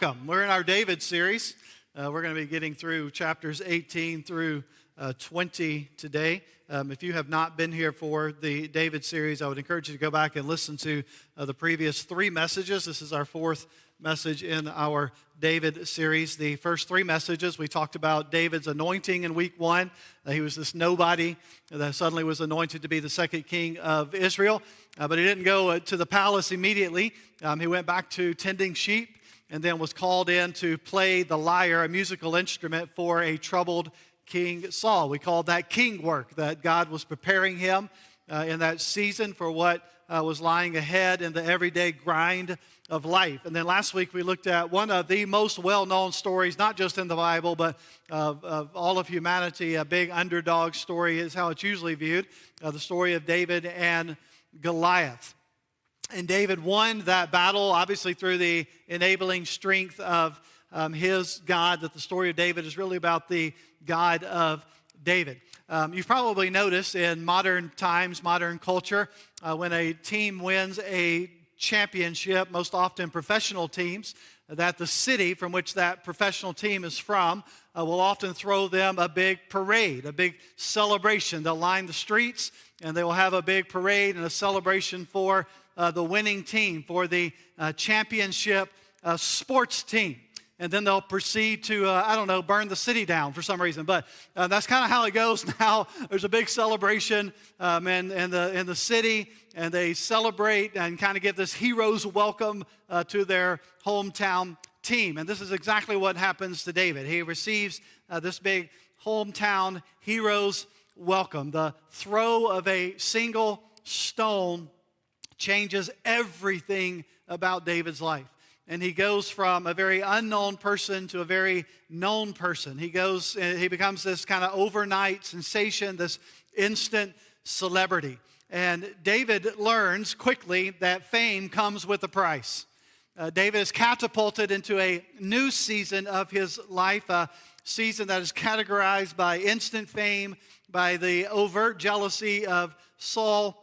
Welcome. We're in our David series. We're going to be getting through chapters 18 through 20 today. If you have not been here for the David series, I would encourage you to go back and listen to the previous three messages. This is our fourth message in our David series. The first three messages, we talked about David's anointing in week one. He was this nobody that suddenly was anointed to be the second king of Israel. But he didn't go to the palace immediately. He went back to tending sheep, and then was called in to play the lyre, a musical instrument, for a troubled King Saul. We called that king work, that God was preparing him in that season for what was lying ahead in the everyday grind of life. And then last week we looked at one of the most well-known stories, not just in the Bible, but of all of humanity. A big underdog story is how it's usually viewed, the story of David and Goliath. And David won that battle, obviously through the enabling strength of his God, that the story of David is really about the God of David. You've probably noticed in modern times, modern culture, when a team wins a championship, most often professional teams, that the city from which that professional team is from will often throw them a big parade, a big celebration. They'll line the streets and they will have a big parade and a celebration for the winning team, for the championship sports team. And then they'll proceed to, burn the city down for some reason. But that's kind of how it goes now. There's a big celebration in the city, and they celebrate and kind of give this hero's welcome to their hometown team. And this is exactly what happens to David. He receives this big hometown hero's welcome. The throw of a single stone changes everything about David's life. And he goes from a very unknown person to a very known person. He becomes this kind of overnight sensation, this instant celebrity. And David learns quickly that fame comes with a price. David is catapulted into a new season of his life, a season that is categorized by instant fame, by the overt jealousy of Saul,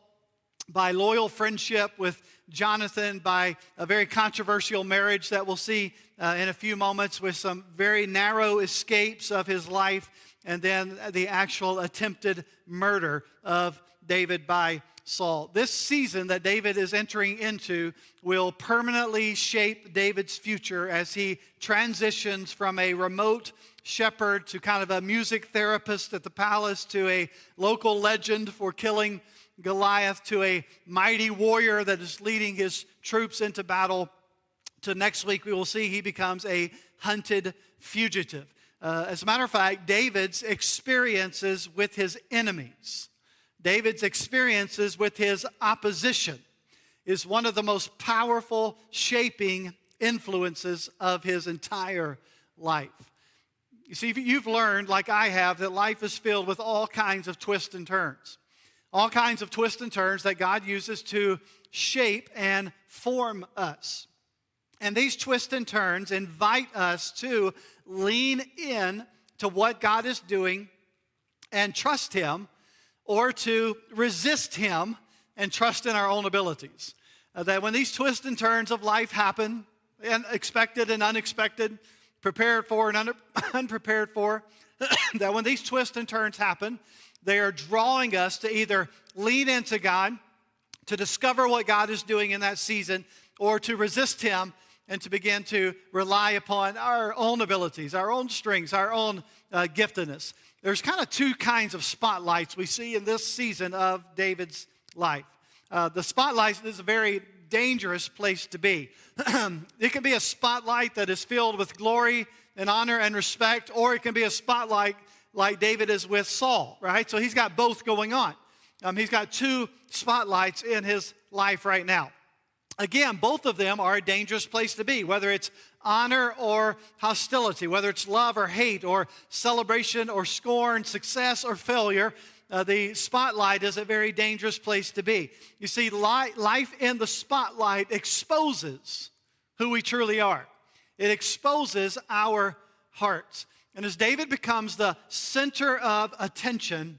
by loyal friendship with Jonathan, by a very controversial marriage that we'll see in a few moments, with some very narrow escapes of his life, and then the actual attempted murder of David by Saul. This season that David is entering into will permanently shape David's future as he transitions from a remote shepherd to kind of a music therapist at the palace, to a local legend for killing Goliath, to a mighty warrior that is leading his troops into battle, to next week we will see he becomes a hunted fugitive. As a matter of fact, David's experiences with his enemies, David's experiences with his opposition, is one of the most powerful shaping influences of his entire life. You see, you've learned, like I have, that life is filled with all kinds of twists and turns. All kinds of twists and turns that God uses to shape and form us. And these twists and turns invite us to lean in to what God is doing and trust Him, or to resist Him and trust in our own abilities. That when these twists and turns of life happen, and expected and unexpected, prepared for and unprepared for, that when these twists and turns happen, they are drawing us to either lean into God, to discover what God is doing in that season, or to resist Him and to begin to rely upon our own abilities, our own strengths, our own giftedness. There's kind of two kinds of spotlights we see in this season of David's life. The spotlight is a very dangerous place to be. It can be a spotlight that is filled with glory and honor and respect, or it can be a spotlight like David is with Saul, right? So he's got both going on. He's got two spotlights in his life right now. Again, both of them are a dangerous place to be, whether it's honor or hostility, whether it's love or hate, or celebration or scorn, success or failure. The spotlight is a very dangerous place to be. You see, life in the spotlight exposes who we truly are. It exposes our hearts. And as David becomes the center of attention,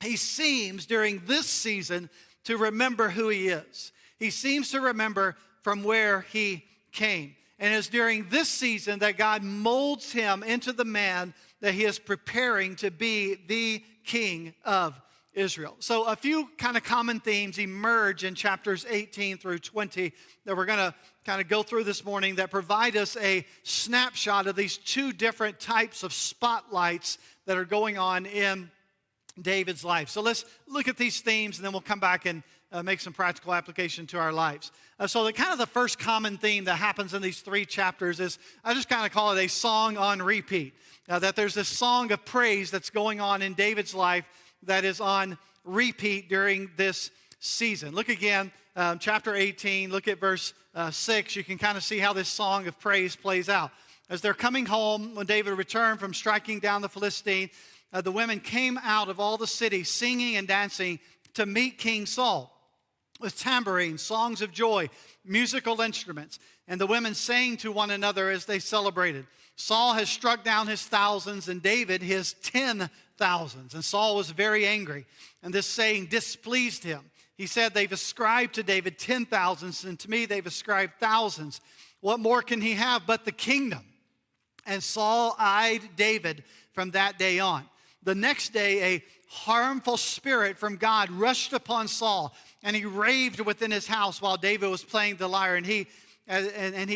he seems during this season to remember who he is. He seems to remember from where he came. And it's during this season that God molds him into the man that he is preparing to be the king of Israel. So a few kind of common themes emerge in chapters 18 through 20 that we're going to kind of go through this morning that provide us a snapshot of these two different types of spotlights that are going on in David's life. So let's look at these themes, and then we'll come back and make some practical application to our lives. So the first common theme that happens in these three chapters is, I just kind of call it a song on repeat. That there's this song of praise that's going on in David's life that is on repeat during this season. Look again, chapter 18, look at verse 6. You can kind of see how this song of praise plays out. As they're coming home, when David returned from striking down the Philistine, the women came out of all the cities singing and dancing to meet King Saul with tambourines, songs of joy, musical instruments. And the women sang to one another as they celebrated. Saul has struck down his thousands and David his 10,000s. And Saul was very angry, and this saying displeased him. He said, they've ascribed to David 10,000s, and to me they've ascribed thousands. What more can he have but the kingdom? And Saul eyed David from that day on. The next day, a harmful spirit from God rushed upon Saul, and he raved within his house while David was playing the lyre, and he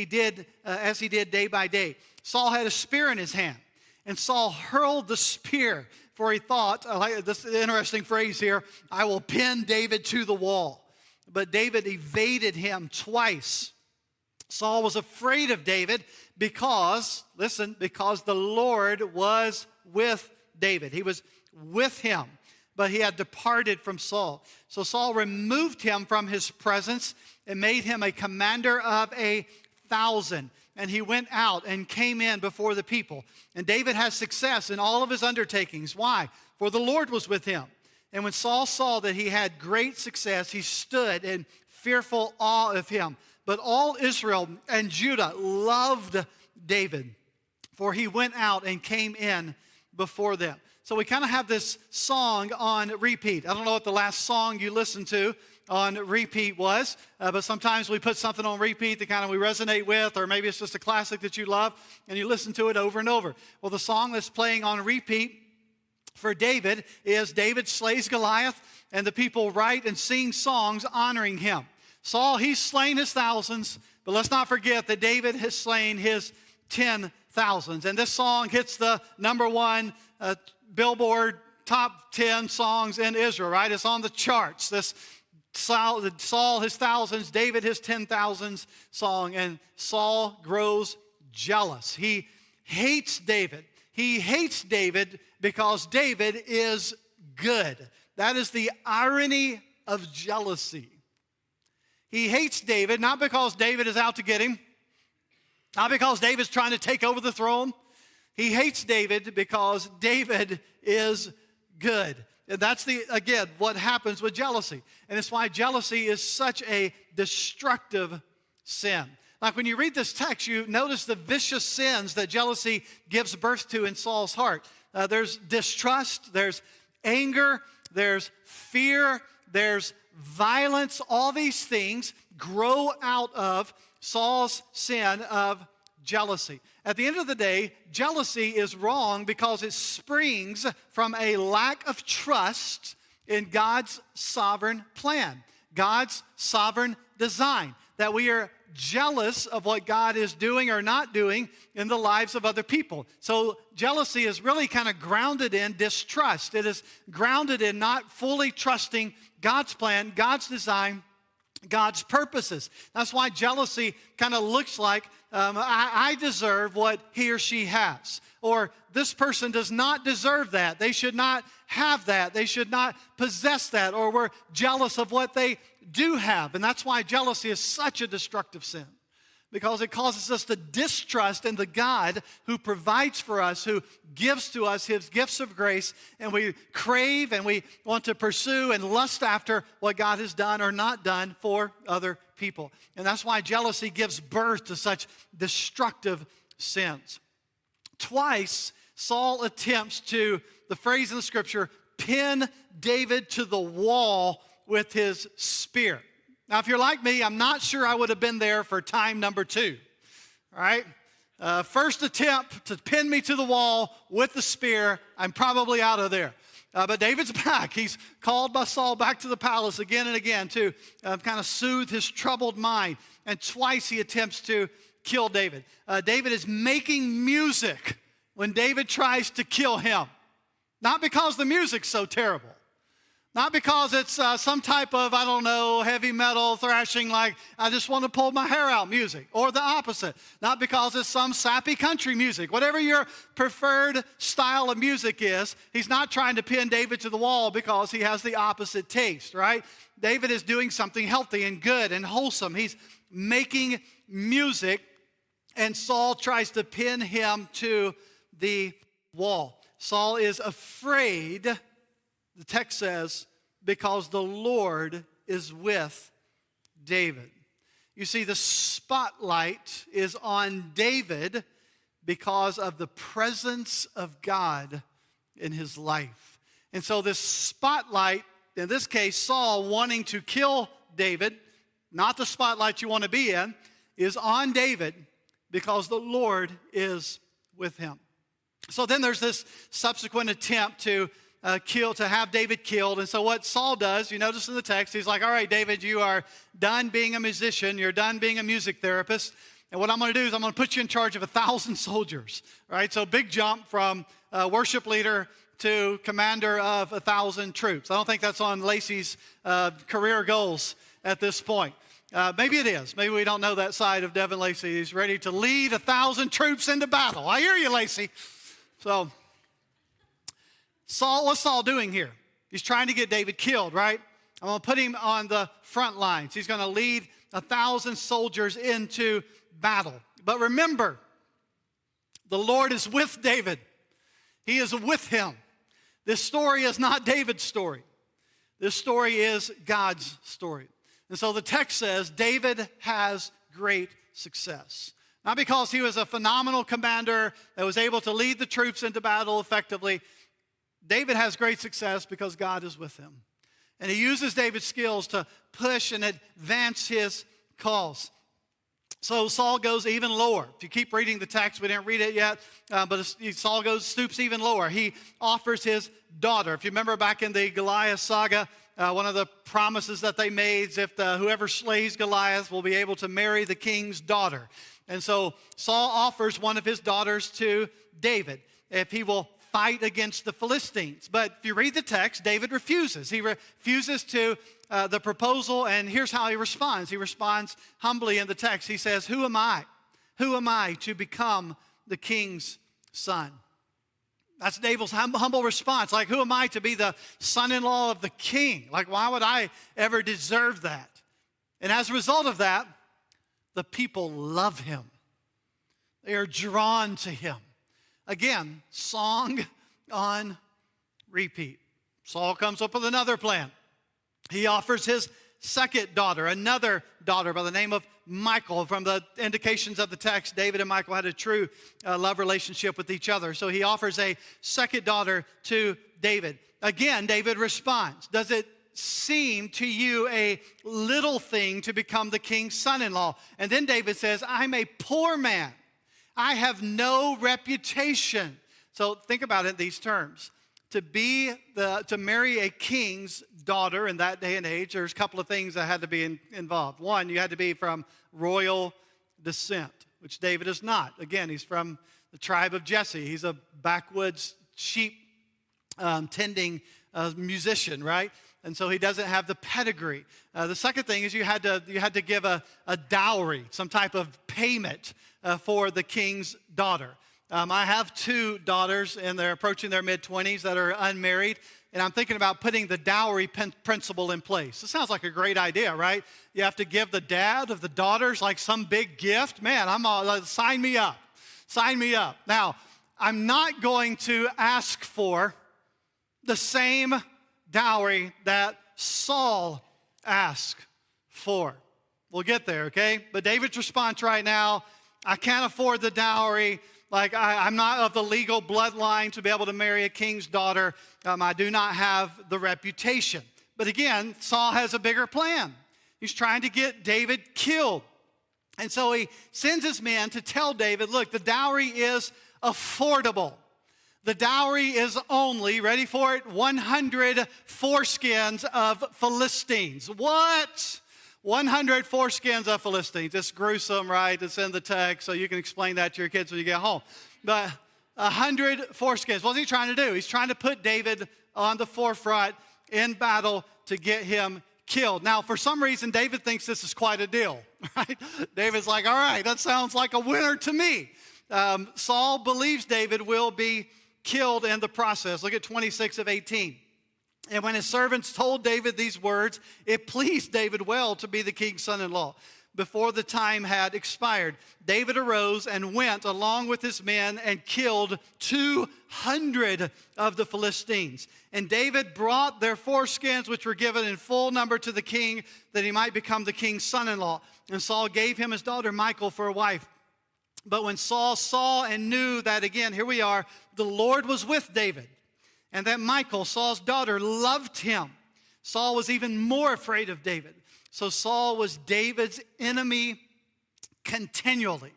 did as he did day by day. Saul had a spear in his hand, and Saul hurled the spear, for he thought, I like this interesting phrase here, I will pin David to the wall. But David evaded him twice. Saul was afraid of David because the Lord was with David. He was with him, but he had departed from Saul. So Saul removed him from his presence and made him a commander of 1,000. And he went out and came in before the people. And David had success in all of his undertakings. Why? For the Lord was with him. And when Saul saw that he had great success, he stood in fearful awe of him. But all Israel and Judah loved David, for he went out and came in before them. So we kind of have this song on repeat. I don't know what the last song you listened to on repeat was, but sometimes we put something on repeat that kind of we resonate with, or maybe it's just a classic that you love, and you listen to it over and over. Well, the song that's playing on repeat for David is David slays Goliath, and the people write and sing songs honoring him. Saul, he's slain his thousands, but let's not forget that David has slain his 10,000s. And this song hits the number one Billboard top 10 songs in Israel, right? It's on the charts. This Saul his thousands, David his 10,000s song, and Saul grows jealous. He hates David. He hates David because David is good. That is the irony of jealousy. He hates David, not because David is out to get him, not because David's trying to take over the throne. He hates David because David is good. And that's, again, what happens with jealousy. And it's why jealousy is such a destructive sin. Like when you read this text, you notice the vicious sins that jealousy gives birth to in Saul's heart. There's distrust, there's anger, there's fear, there's violence. All these things grow out of Saul's sin of jealousy. At the end of the day, jealousy is wrong because it springs from a lack of trust in God's sovereign plan, God's sovereign design, that we are jealous of what God is doing or not doing in the lives of other people. So jealousy is really kind of grounded in distrust. It is grounded in not fully trusting God's plan, God's design, God's purposes. That's why jealousy kind of looks like I deserve what he or she has. Or this person does not deserve that. They should not have that. They should not possess that. Or we're jealous of what they do have. And that's why jealousy is such a destructive sin. Because it causes us to distrust in the God who provides for us, who gives to us his gifts of grace, and we crave and we want to pursue and lust after what God has done or not done for other people. And that's why jealousy gives birth to such destructive sins. Twice, Saul attempts to, the phrase in the scripture, pin David to the wall with his spear. Now, if you're like me, I'm not sure I would have been there for time number 2. all right? First attempt to pin me to the wall with the spear, I'm probably out of there. But David's back. He's called by Saul back to the palace again and again to kind of soothe his troubled mind. And twice he attempts to kill David. David is making music when David tries to kill him. Not because the music's so terrible. Not because it's some type of, I don't know, heavy metal thrashing like I just want to pull my hair out music. Or the opposite. Not because it's some sappy country music. Whatever your preferred style of music is, he's not trying to pin David to the wall because he has the opposite taste, right? David is doing something healthy and good and wholesome. He's making music, and Saul tries to pin him to the wall. Saul is afraid, the text says, because the Lord is with David. You see, the spotlight is on David because of the presence of God in his life. And so this spotlight, in this case, Saul wanting to kill David, not the spotlight you want to be in, is on David because the Lord is with him. So then there's this subsequent attempt to have David killed. And so what Saul does, you notice in the text, he's like, all right, David, you are done being a musician. You're done being a music therapist. And what I'm going to do is I'm going to put you in charge of 1,000 soldiers. All right, so big jump from worship leader to commander of 1,000 troops. I don't think that's on Lacey's career goals at this point. Maybe it is. Maybe we don't know that side of Devin Lacey. He's ready to lead 1,000 troops into battle. I hear you, Lacey. So, Saul, what's Saul doing here? He's trying to get David killed, right? I'm going to put him on the front lines. He's going to lead 1,000 soldiers into battle. But remember, the Lord is with David. He is with him. This story is not David's story. This story is God's story. And so the text says David has great success. Not because he was a phenomenal commander that was able to lead the troops into battle effectively. David has great success because God is with him. And he uses David's skills to push and advance his cause. So Saul goes even lower. If you keep reading the text, we didn't read it yet, but Saul stoops even lower. He offers his daughter. If you remember back in the Goliath saga, one of the promises that they made is if whoever slays Goliath will be able to marry the king's daughter. And so Saul offers one of his daughters to David if he will fight against the Philistines. But if you read the text, David refuses. He refuses to the proposal, and here's how he responds. He responds humbly in the text. He says, "Who am I? Who am I to become the king's son?" That's David's humble response. Like, who am I to be the son-in-law of the king? Like, why would I ever deserve that? And as a result of that, the people love him. They are drawn to him. Again, song on repeat. Saul comes up with another plan. He offers his second daughter, another daughter by the name of Michal. From the indications of the text, David and Michal had a true love relationship with each other. So he offers a second daughter to David. Again, David responds, "Does it seem to you a little thing to become the king's son-in-law?" And then David says, "I'm a poor man. I have no reputation." So think about it in these terms. To marry a king's daughter in that day and age, there's a couple of things that had to be involved. One, you had to be from royal descent, which David is not. Again, he's from the tribe of Jesse. He's a backwoods sheep tending musician, right? And so he doesn't have the pedigree. The second thing is you had to give a dowry, some type of payment for the king's daughter. I have two daughters, and they're approaching their mid-20s that are unmarried, and I'm thinking about putting the dowry principle in place. It sounds like a great idea, right? You have to give the dad of the daughters like some big gift. Man, sign me up. Sign me up. Now, I'm not going to ask for the same dowry that Saul asked for. We'll get there, okay? But David's response right now, I can't afford the dowry. Like, I'm not of the legal bloodline to be able to marry a king's daughter. I do not have the reputation. But again, Saul has a bigger plan. He's trying to get David killed. And so he sends his men to tell David, look, the dowry is affordable. The dowry is only, ready for it, 100 foreskins of Philistines. What? 100 foreskins of Philistines. It's gruesome, right? It's in the text, so you can explain that to your kids when you get home. But 100 foreskins. What's he trying to do? He's trying to put David on the forefront in battle to get him killed. Now, for some reason, David thinks this is quite a deal, right? David's like, all right, that sounds like a winner to me. Saul believes David will be killed in the process. Look at 26 of 18. And when his servants told David these words, it pleased David well to be the king's son-in-law. Before the time had expired, David arose and went along with his men and killed 200 of the Philistines. And David brought their foreskins, which were given in full number to the king, that he might become the king's son-in-law. And Saul gave him his daughter Michal for a wife. But when Saul saw and knew that, again, here we are, the Lord was with David, and that Michal, Saul's daughter, loved him, Saul was even more afraid of David. So Saul was David's enemy continually.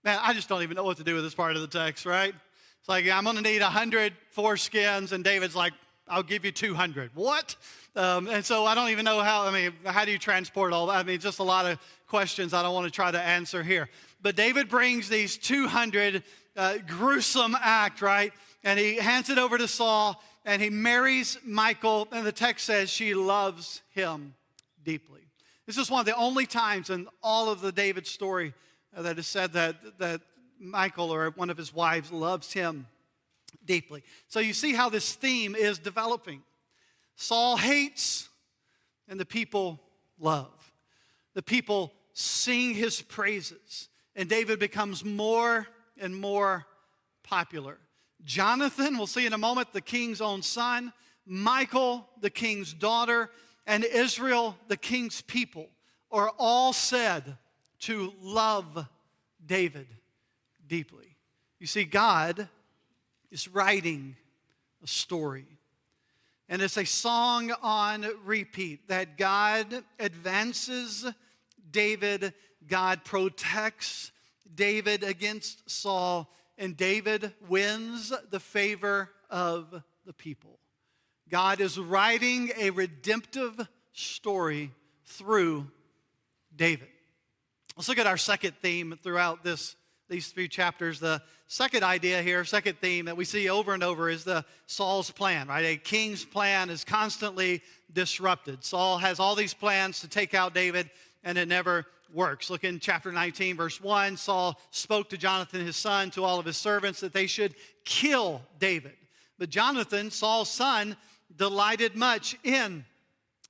Man, I just don't even know what to do with this part of the text, right? It's like, I'm going to need 100 foreskins, and David's like, I'll give you 200. What? And so I don't even know how do you transport all that? Just a lot of questions I don't want to try to answer here. But David brings these 200 gruesome act, right? And he hands it over to Saul, and he marries Michal, and the text says she loves him deeply. This is one of the only times in all of the David story that is said that Michal, or one of his wives, loves him deeply. So you see how this theme is developing. Saul hates, and the people love. The people sing his praises, and David becomes more and more popular. Jonathan, we'll see in a moment, the king's own son, Michal, the king's daughter, and Israel, the king's people, are all said to love David deeply. You see, God is writing a story. And it's a song on repeat that God advances David, God protects David against Saul, and David wins the favor of the people. God is writing a redemptive story through David. Let's look at our second theme throughout these few chapters. The second idea here, second theme that we see over and over is the Saul's plan, right? A king's plan is constantly disrupted. Saul has all these plans to take out David, and it never works. Look in chapter 19, verse 1. Saul spoke to Jonathan, his son, to all of his servants that they should kill David. But Jonathan, Saul's son, delighted much in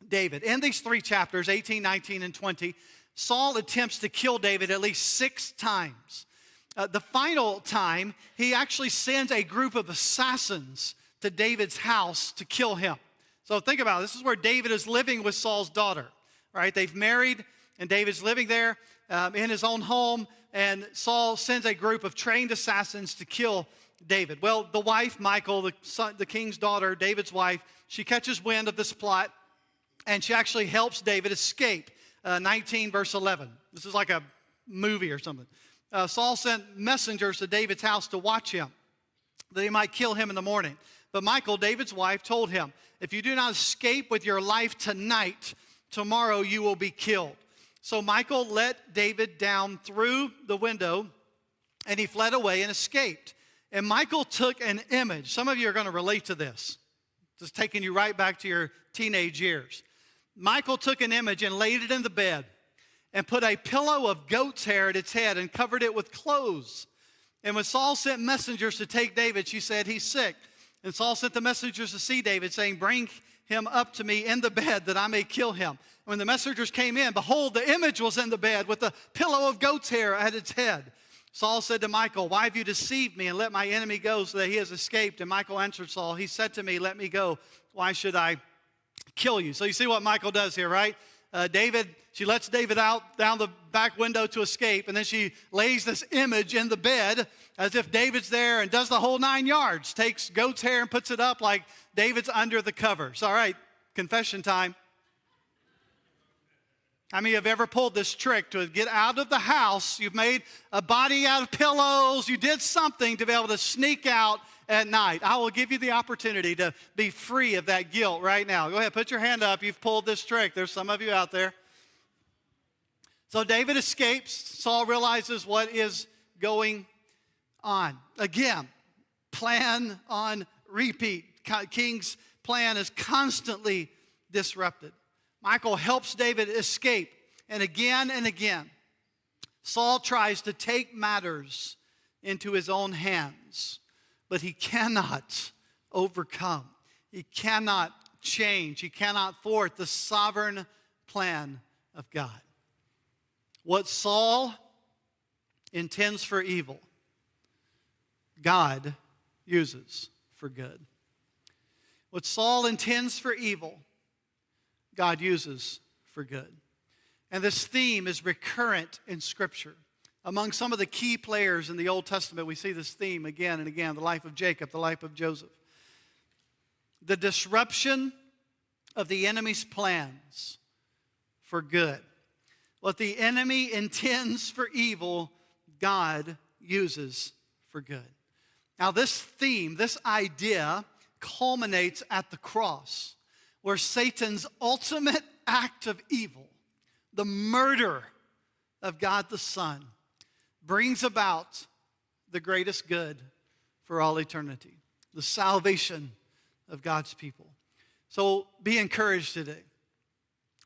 David. In these three chapters, 18, 19, and 20, Saul attempts to kill David at least 6 times. The final time, he actually sends a group of assassins to David's house to kill him. So think about it. This is where David is living with Saul's daughter, right? They've married, and David's living there in his own home, and Saul sends a group of trained assassins to kill David. Well, the wife, Michal, the king's daughter, David's wife, she catches wind of this plot, and she actually helps David escape. 19, verse 11. This is like a movie or something. Saul sent messengers to David's house to watch him, that he might kill him in the morning. But Michal, David's wife, told him, if you do not escape with your life tonight, tomorrow you will be killed. So Michal let David down through the window, and he fled away and escaped. And Michal took an image. Some of you are going to relate to this. Just taking you right back to your teenage years. Michal took an image and laid it in the bed and put a pillow of goat's hair at its head and covered it with clothes. And when Saul sent messengers to take David, she said, he's sick. And Saul sent the messengers to see David, saying, bring him up to me in the bed that I may kill him. When the messengers came in, behold, the image was in the bed with the pillow of goat's hair at its head. Saul said to Michal, why have you deceived me and let my enemy go so that he has escaped? And Michal answered Saul, he said to me, let me go. Why should I kill you? So you see what Michal does here, right? She lets David out down the back window to escape, and then she lays this image in the bed as if David's there and does the whole 9 yards, takes goat's hair and puts it up like David's under the covers. All right, confession time. How many have ever pulled this trick to get out of the house? You've made a body out of pillows. You did something to be able to sneak out at night. I will give you the opportunity to be free of that guilt right now. Go ahead, put your hand up. You've pulled this trick. There's some of you out there. So David escapes. Saul realizes what is going on. Again, plan on repeat. King's plan is constantly disrupted. Michal helps David escape, and again, Saul tries to take matters into his own hands, but he cannot overcome. He cannot change. He cannot thwart the sovereign plan of God. What Saul intends for evil, God uses for good. What Saul intends for evil, God uses for good. And this theme is recurrent in Scripture. Among some of the key players in the Old Testament, we see this theme again and again, the life of Jacob, the life of Joseph. The disruption of the enemy's plans for good. What the enemy intends for evil, God uses for good. Now this theme, this idea, culminates at the cross, where Satan's ultimate act of evil, the murder of God the Son, brings about the greatest good for all eternity, the salvation of God's people. So be encouraged today.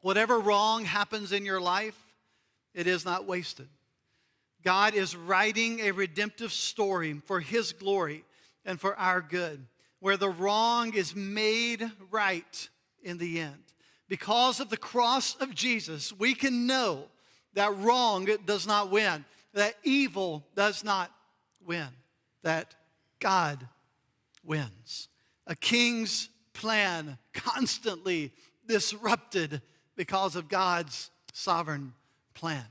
Whatever wrong happens in your life, it is not wasted. God is writing a redemptive story for His glory and for our good, where the wrong is made right in the end. Because of the cross of Jesus, we can know that wrong does not win, that evil does not win, that God wins. A king's plan constantly disrupted because of God's sovereign plan.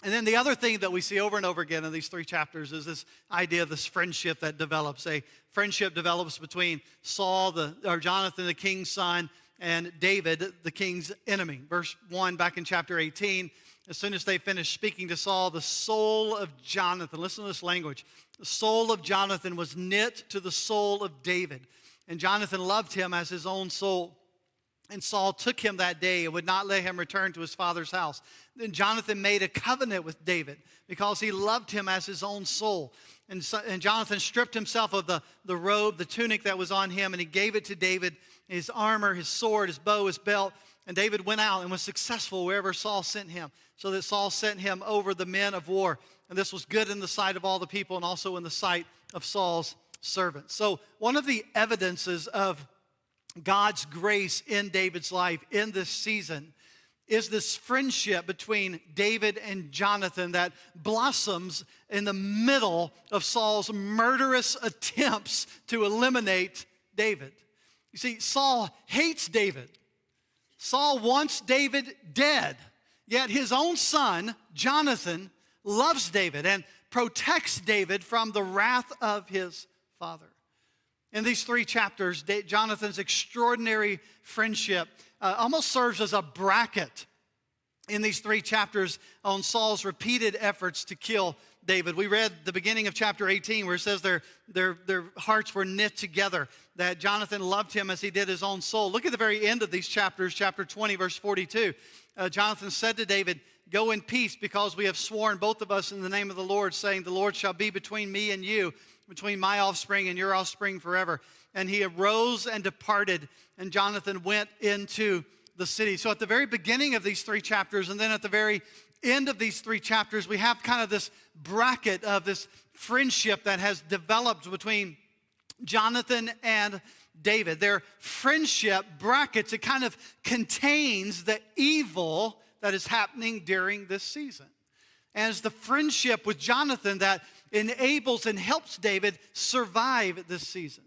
And then the other thing that we see over and over again in these three chapters is this idea of this friendship that develops. A friendship develops between Jonathan, the king's son, and David, the king's enemy. Verse 1 back in chapter 18, as soon as they finished speaking to Saul, the soul of Jonathan, listen to this language, the soul of Jonathan was knit to the soul of David, and Jonathan loved him as his own soul. And Saul took him that day and would not let him return to his father's house. Then Jonathan made a covenant with David because he loved him as his own soul. And Jonathan stripped himself of the robe, the tunic that was on him, and he gave it to David, his armor, his sword, his bow, his belt. And David went out and was successful wherever Saul sent him, so that Saul sent him over the men of war. And this was good in the sight of all the people and also in the sight of Saul's servants. So one of the evidences of God's grace in David's life in this season is this friendship between David and Jonathan that blossoms in the middle of Saul's murderous attempts to eliminate David. You see, Saul hates David. Saul wants David dead, yet his own son, Jonathan, loves David and protects David from the wrath of his father. In these three chapters, Jonathan's extraordinary friendship almost serves as a bracket in these three chapters on Saul's repeated efforts to kill David. We read the beginning of chapter 18 where it says their hearts were knit together, that Jonathan loved him as he did his own soul. Look at the very end of these chapters, chapter 20, verse 42. Jonathan said to David, "Go in peace, because we have sworn, both of us, in the name of the Lord, saying, the Lord shall be between me and you, between my offspring and your offspring forever." And he arose and departed, and Jonathan went into the city. So at the very beginning of these three chapters, and then at the very end of these three chapters, we have kind of this bracket of this friendship that has developed between Jonathan and David. Their friendship brackets, it kind of contains the evil that is happening during this season. And it's the friendship with Jonathan that enables and helps David survive this season.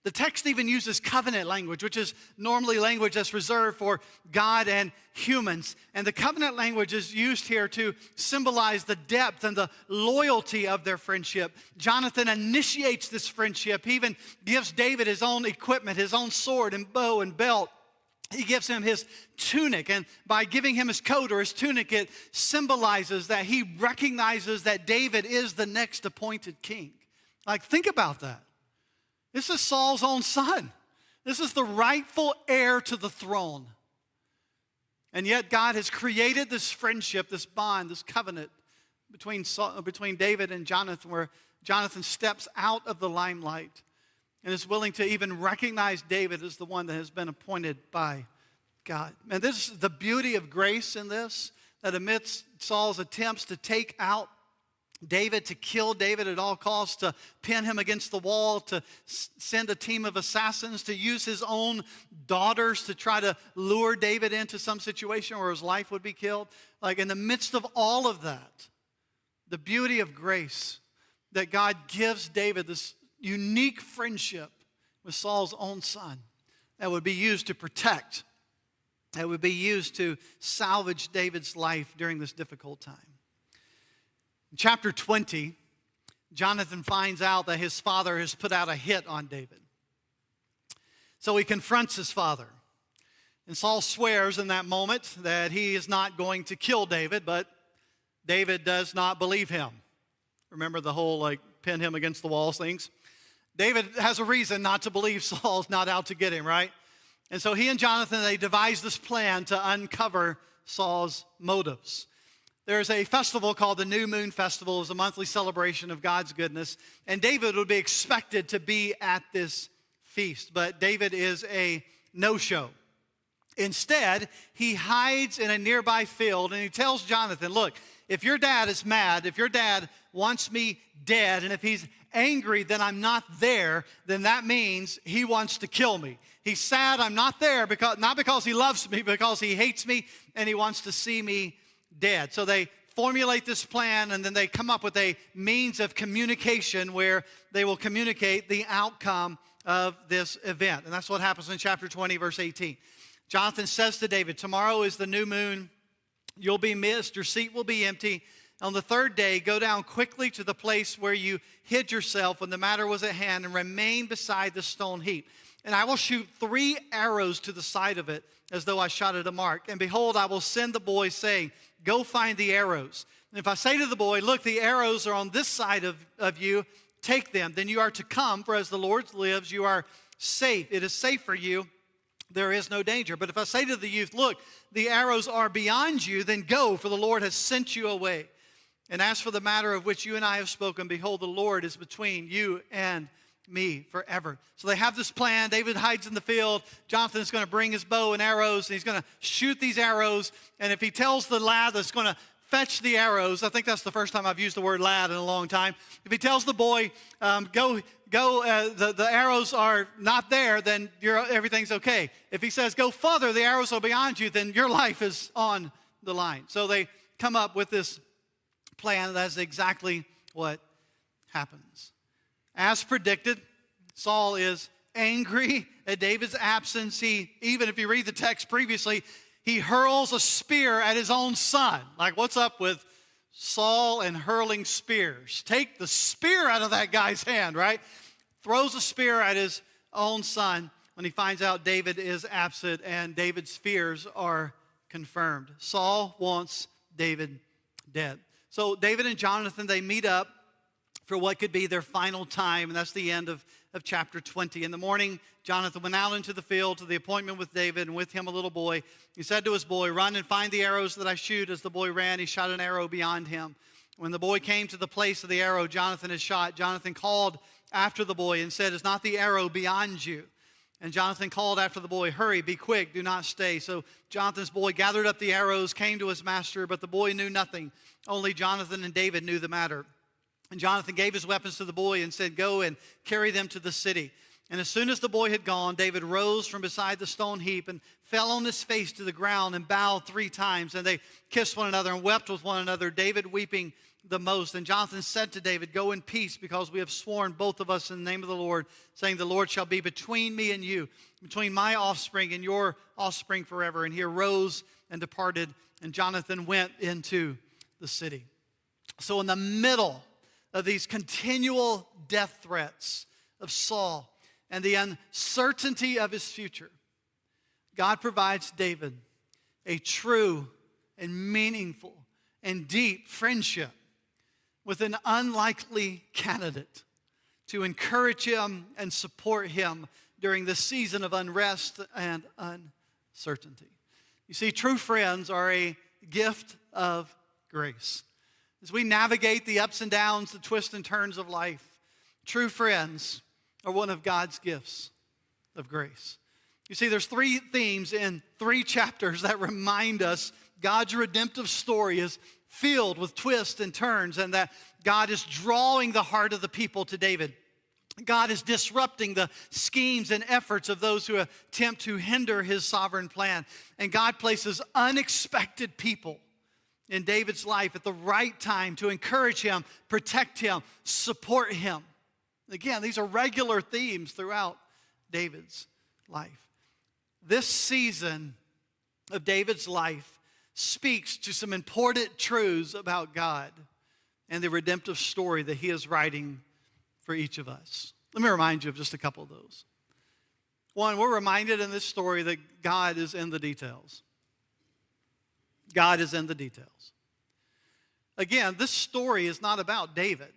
The text even uses covenant language, which is normally language that's reserved for God and humans. And the covenant language is used here to symbolize the depth and the loyalty of their friendship. Jonathan initiates this friendship. He even gives David his own equipment, his own sword and bow and belt. he gives him his tunic. And by giving him his coat or his tunic, it symbolizes that he recognizes that David is the next appointed king. Like, think about that. This is Saul's own son. This is the rightful heir to the throne. And yet God has created this friendship, this bond, this covenant between David and Jonathan, where Jonathan steps out of the limelight and is willing to even recognize David as the one that has been appointed by God. And this is the beauty of grace in this, that amidst Saul's attempts to take out David, to kill David at all costs, to pin him against the wall, to send a team of assassins, to use his own daughters to try to lure David into some situation where his life would be killed. Like, in the midst of all of that, the beauty of grace, that God gives David this unique friendship with Saul's own son that would be used to protect, that would be used to salvage David's life during this difficult time. In chapter 20, Jonathan finds out that his father has put out a hit on David. So he confronts his father. And Saul swears in that moment that he is not going to kill David, but David does not believe him. Remember the whole, pin him against the walls things? David has a reason not to believe Saul's not out to get him, right? And so he and Jonathan, they devise this plan to uncover Saul's motives. There's a festival called the New Moon Festival. It's a monthly celebration of God's goodness. And David would be expected to be at this feast. But David is a no-show. Instead, he hides in a nearby field and he tells Jonathan, look, if your dad is mad, if your dad wants me dead, and if he's angry that I'm not there, then that means he wants to kill me. He's sad I'm not there, not because he loves me, because he hates me and he wants to see me dead. So they formulate this plan, and then they come up with a means of communication where they will communicate the outcome of this event. And that's what happens in chapter 20, verse 18. Jonathan says to David, tomorrow is the new moon. You'll be missed. Your seat will be empty. On the third day, go down quickly to the place where you hid yourself when the matter was at hand and remain beside the stone heap. And I will shoot 3 arrows to the side of it as though I shot at a mark. And behold, I will send the boy saying, go find the arrows. And if I say to the boy, look, the arrows are on this side of you, take them. Then you are to come, for as the Lord lives, you are safe. It is safe for you. There is no danger. But if I say to the youth, look, the arrows are beyond you, then go, for the Lord has sent you away. And as for the matter of which you and I have spoken, behold, the Lord is between you and me forever. So they have this plan. David hides in the field. Jonathan is going to bring his bow and arrows, and he's going to shoot these arrows. And if he tells the lad that's going to fetch the arrows, I think that's the first time I've used the word lad in a long time. If he tells the boy, the arrows are not there, then everything's okay. If he says, go further, the arrows are beyond you, then your life is on the line. So they come up with this plan. That's exactly what happens. As predicted, Saul is angry at David's absence. Even if you read the text previously, he hurls a spear at his own son. Like, what's up with Saul and hurling spears? Take the spear out of that guy's hand, right? Throws a spear at his own son when he finds out David is absent, and David's fears are confirmed. Saul wants David dead. So David and Jonathan, they meet up for what could be their final time, and that's the end of chapter 20. In the morning, Jonathan went out into the field to the appointment with David, and with him a little boy. He said to his boy, run and find the arrows that I shoot. As the boy ran, he shot an arrow beyond him. When the boy came to the place of the arrow Jonathan had shot, Jonathan called after the boy and said, is not the arrow beyond you? And Jonathan called after the boy, hurry, be quick, do not stay. So Jonathan's boy gathered up the arrows, came to his master, but the boy knew nothing. Only Jonathan and David knew the matter. And Jonathan gave his weapons to the boy and said, go and carry them to the city. And as soon as the boy had gone, David rose from beside the stone heap and fell on his face to the ground and bowed 3 times. And they kissed one another and wept with one another, David weeping the most. And Jonathan said to David, go in peace, because we have sworn both of us in the name of the Lord, saying the Lord shall be between me and you, between my offspring and your offspring forever. And he arose and departed, and Jonathan went into the city. So in the middle of these continual death threats of Saul and the uncertainty of his future, God provides David a true and meaningful and deep friendship with an unlikely candidate to encourage him and support him during this season of unrest and uncertainty. You see, true friends are a gift of grace. As we navigate the ups and downs, the twists and turns of life, true friends are one of God's gifts of grace. You see, there's 3 themes in 3 chapters that remind us God's redemptive story is filled with twists and turns, and that God is drawing the heart of the people to David. God is disrupting the schemes and efforts of those who attempt to hinder his sovereign plan. And God places unexpected people in David's life at the right time to encourage him, protect him, support him. Again, these are regular themes throughout David's life. This season of David's life speaks to some important truths about God and the redemptive story that he is writing for each of us. Let me remind you of just a couple of those. One, we're reminded in this story that God is in the details. God is in the details. Again, this story is not about David.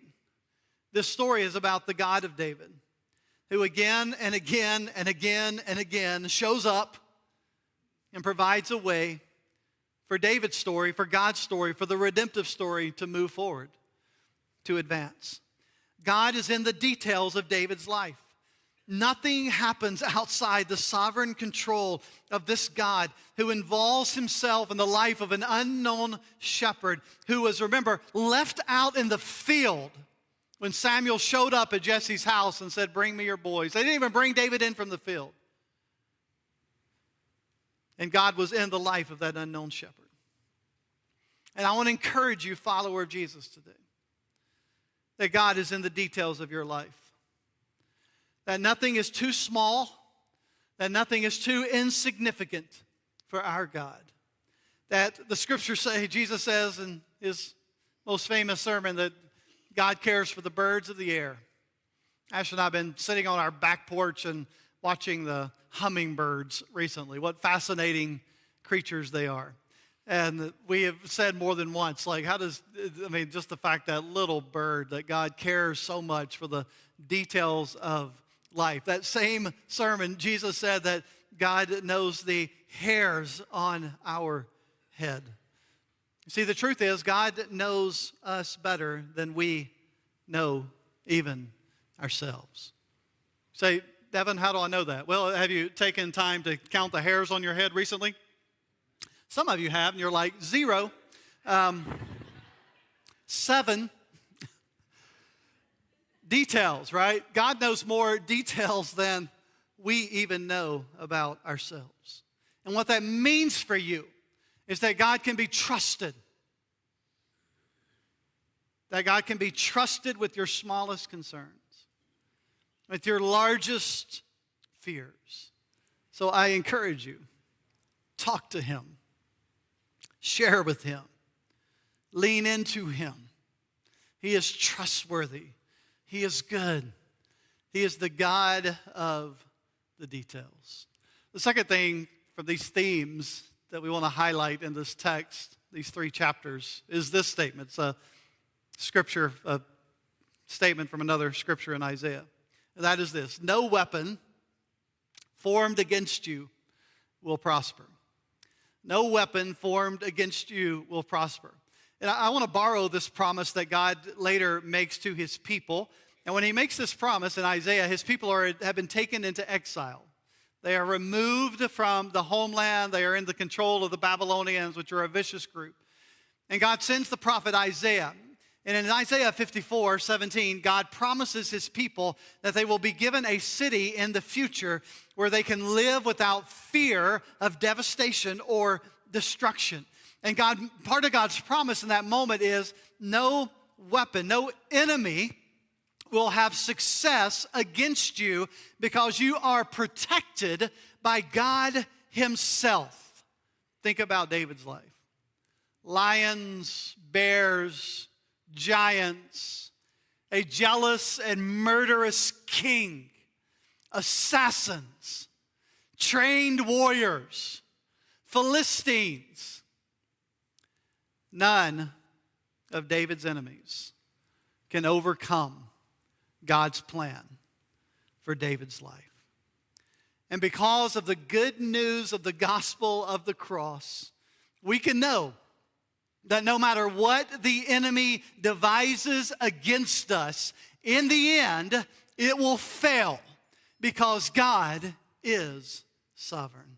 This story is about the God of David, who again and again and again and again shows up and provides a way for David's story, for God's story, for the redemptive story to move forward, to advance. God is in the details of David's life. Nothing happens outside the sovereign control of this God who involves himself in the life of an unknown shepherd who was, remember, left out in the field when Samuel showed up at Jesse's house and said, "Bring me your boys." They didn't even bring David in from the field. And God was in the life of that unknown shepherd. And I want to encourage you, follower of Jesus, today, that God is in the details of your life. That nothing is too small, that nothing is too insignificant for our God. That the scriptures say, Jesus says in his most famous sermon, that God cares for the birds of the air. Ash and I have been sitting on our back porch and watching the hummingbirds recently. What fascinating creatures they are. And we have said more than once, like, just the fact that little bird, that God cares so much for the details of life. That same sermon, Jesus said that God knows the hairs on our head. See, the truth is, God knows us better than we know even ourselves. Say, Devin, how do I know that? Well, have you taken time to count the hairs on your head recently? Some of you have, and you're like, 0. 7. Details, right? God knows more details than we even know about ourselves. And what that means for you is that God can be trusted. That God can be trusted with your smallest concerns, with your largest fears. So I encourage you, talk to him, share with him, lean into him. He is trustworthy. He is good. He is the God of the details. The second thing from these themes that we want to highlight in this text, these 3 chapters, is this statement. It's a statement from another scripture in Isaiah. And that is this: no weapon formed against you will prosper. No weapon formed against you will prosper. And I want to borrow this promise that God later makes to his people. And when he makes this promise in Isaiah, his people have been taken into exile. They are removed from the homeland. They are in the control of the Babylonians, which are a vicious group. And God sends the prophet Isaiah. And in Isaiah 54:17, God promises his people that they will be given a city in the future where they can live without fear of devastation or destruction. And part of God's promise in that moment is no weapon, no enemy will have success against you because you are protected by God himself. Think about David's life. Lions, bears, giants, a jealous and murderous king, assassins, trained warriors, Philistines. None of David's enemies can overcome God's plan for David's life. And because of the good news of the gospel of the cross, we can know that no matter what the enemy devises against us, in the end, it will fail because God is sovereign.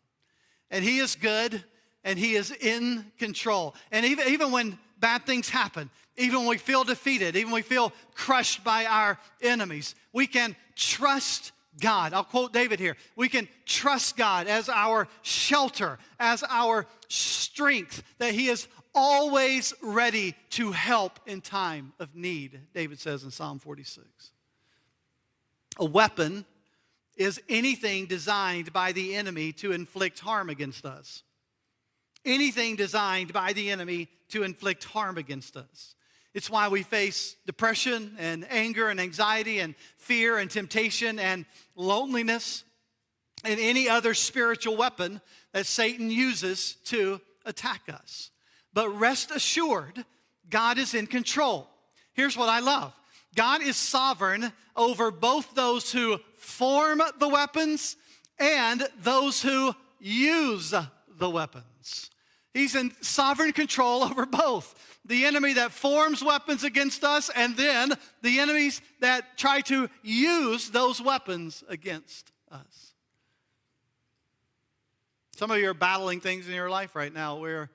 And He is good, and He is in control. And even when bad things happen, even when we feel defeated, even when we feel crushed by our enemies, we can trust God. I'll quote David here. We can trust God as our shelter, as our strength, that He is always ready to help in time of need, David says in Psalm 46. A weapon is anything designed by the enemy to inflict harm against us. Anything designed by the enemy to inflict harm against us. It's why we face depression and anger and anxiety and fear and temptation and loneliness and any other spiritual weapon that Satan uses to attack us. But rest assured, God is in control. Here's what I love. God is sovereign over both those who form the weapons and those who use the weapons. He's in sovereign control over both. The enemy that forms weapons against us, and then the enemies that try to use those weapons against us. Some of you are battling things in your life right now where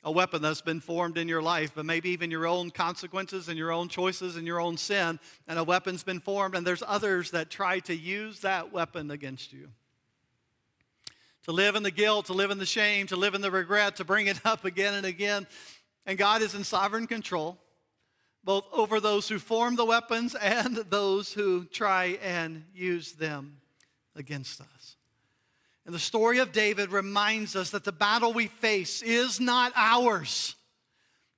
a weapon that's been formed in your life, but maybe even your own consequences and your own choices and your own sin, and a weapon's been formed, and there's others that try to use that weapon against you. To live in the guilt, to live in the shame, to live in the regret, to bring it up again and again. And God is in sovereign control, both over those who form the weapons and those who try and use them against us. And the story of David reminds us that the battle we face is not ours.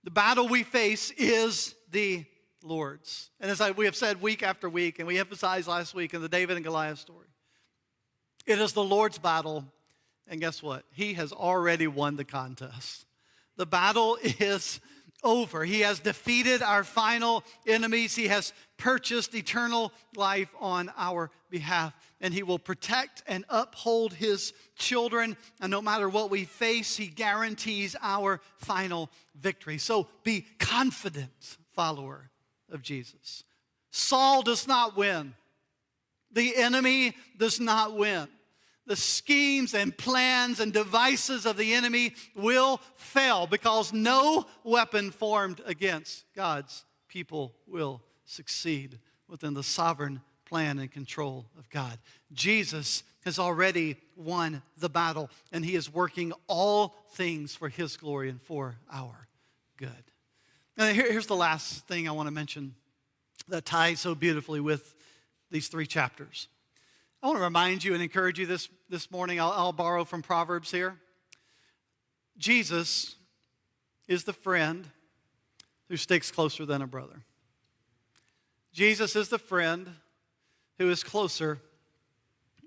The battle we face is the Lord's. And as we have said week after week, and we emphasized last week in the David and Goliath story, it is the Lord's battle. And guess what? He has already won the contest. The battle is over. He has defeated our final enemies. He has purchased eternal life on our behalf. And He will protect and uphold His children. And no matter what we face, He guarantees our final victory. So be confident, follower of Jesus. Saul does not win. The enemy does not win. The schemes and plans and devices of the enemy will fail because no weapon formed against God's people will succeed within the sovereign plan and control of God. Jesus has already won the battle, and He is working all things for His glory and for our good. And here's the last thing I want to mention that ties so beautifully with these 3 chapters. I want to remind you and encourage you this morning. I'll borrow from Proverbs here. Jesus is the friend who sticks closer than a brother. Jesus is the friend who is closer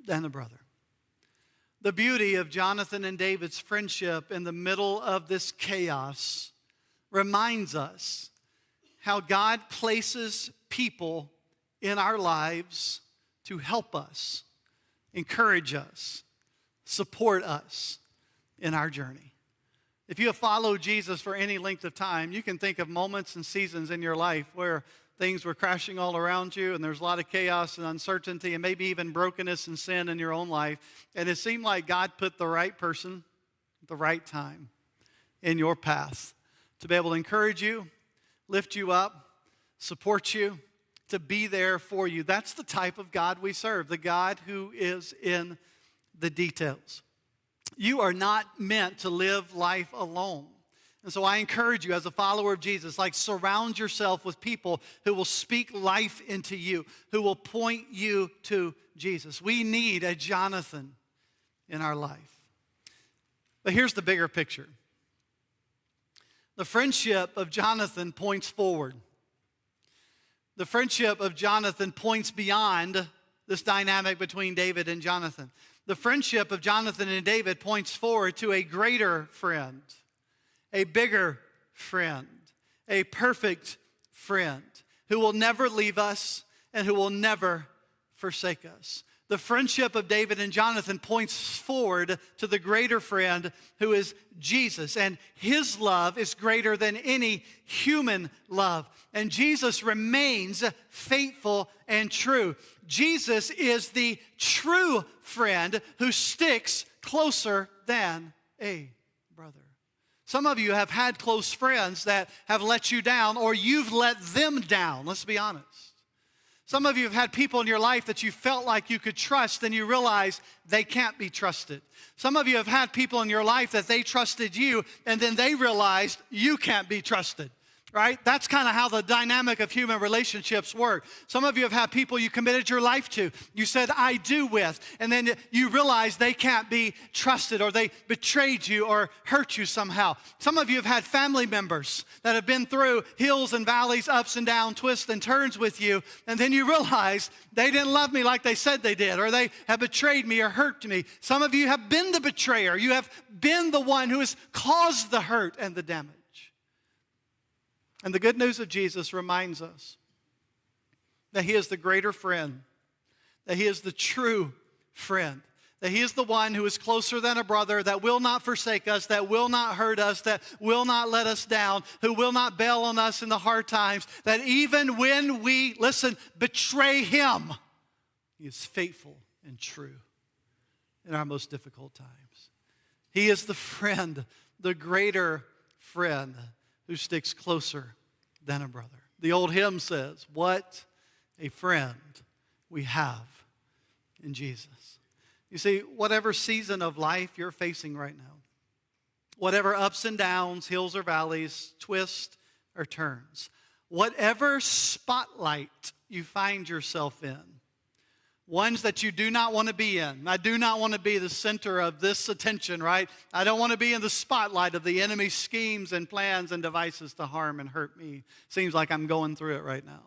than a brother. The beauty of Jonathan and David's friendship in the middle of this chaos reminds us how God places people in our lives to help us, encourage us, support us in our journey. If you have followed Jesus for any length of time, you can think of moments and seasons in your life where things were crashing all around you and there's a lot of chaos and uncertainty and maybe even brokenness and sin in your own life. And it seemed like God put the right person at the right time in your path to be able to encourage you, lift you up, support you, to be there for you. That's the type of God we serve, the God who is in the details. You are not meant to live life alone. And so I encourage you as a follower of Jesus, surround yourself with people who will speak life into you, who will point you to Jesus. We need a Jonathan in our life. But here's the bigger picture. The friendship of Jonathan points forward. The friendship of Jonathan points beyond this dynamic between David and Jonathan. The friendship of Jonathan and David points forward to a greater friend, a bigger friend, a perfect friend who will never leave us and who will never forsake us. The friendship of David and Jonathan points forward to the greater friend who is Jesus. And his love is greater than any human love. And Jesus remains faithful and true. Jesus is the true friend who sticks closer than a brother. Some of you have had close friends that have let you down, or you've let them down. Let's be honest. Some of you have had people in your life that you felt like you could trust, and you realize they can't be trusted. Some of you have had people in your life that they trusted you, and then they realized you can't be trusted. Right? That's kind of how the dynamic of human relationships work. Some of you have had people you committed your life to. You said, I do with. And then you realize they can't be trusted, or they betrayed you or hurt you somehow. Some of you have had family members that have been through hills and valleys, ups and downs, twists and turns with you. And then you realize they didn't love me like they said they did, or they have betrayed me or hurt me. Some of you have been the betrayer. You have been the one who has caused the hurt and the damage. And the good news of Jesus reminds us that he is the greater friend, that he is the true friend, that he is the one who is closer than a brother, that will not forsake us, that will not hurt us, that will not let us down, who will not bail on us in the hard times, that even when we, listen, betray him, he is faithful and true in our most difficult times. He is the friend, the greater friend, who sticks closer than a brother. The old hymn says, what a friend we have in Jesus. You see, whatever season of life you're facing right now, whatever ups and downs, hills or valleys, twists or turns, whatever spotlight you find yourself in, ones that you do not want to be in. I do not want to be the center of this attention, right? I don't want to be in the spotlight of the enemy's schemes and plans and devices to harm and hurt me. Seems like I'm going through it right now.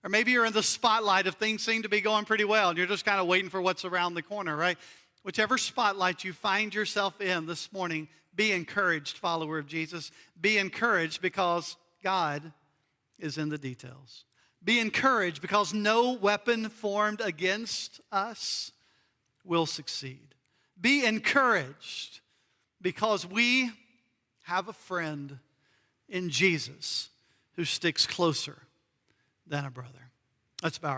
Or maybe you're in the spotlight of things seem to be going pretty well, and you're just kind of waiting for what's around the corner, right? Whichever spotlight you find yourself in this morning, be encouraged, follower of Jesus. Be encouraged because God is in the details. Be encouraged because no weapon formed against us will succeed. Be encouraged because we have a friend in Jesus who sticks closer than a brother. Let's bow our